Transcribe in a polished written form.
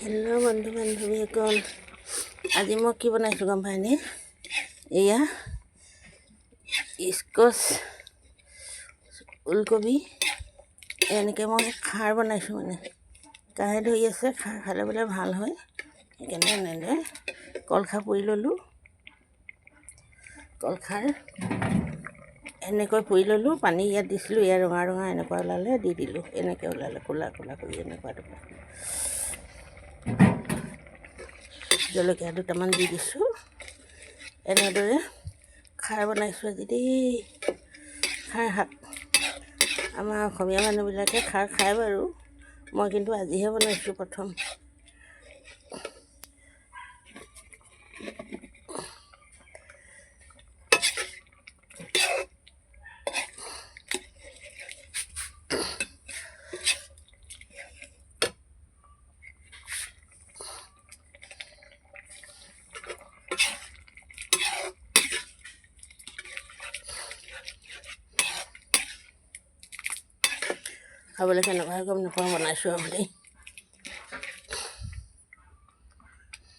hello बंधु बान्धवीসকল আজি মই কি বনাইছোঁ গম পায়নে এয়া স্কচ ওলকবি এনেকৈ মই খাৰ বনাইছোঁ মানে কাহে ধৰি আছে খাৰ খালে বোলে ভাল হয় সেইকাৰণে এনেদৰে কলখাৰ পুৰি ল'লোঁ কলখাৰ এনেকৈ পুৰি ল'লোঁ পানী ইয়াত দিছিলোঁ ইয়াত ৰঙা ৰঙা এনেকুৱা ওলালে দি দিলোঁ এনেকৈ ওলালে ক'লা ক'লা কৰি এনেকুৱা জলকীয়া দুটামান দি দিছোঁ এনেদৰে খাৰ বনাইছোঁ আজি দেই খাৰ শাক আমাৰ অসমীয়া মানুহবিলাকে খাৰ খায় বাৰু মই কিন্তু আজিহে বনাইছোঁ প্ৰথম খাবলৈ কেনেকুৱা গম নাপাওঁ বনাইছোঁ আৰু দেই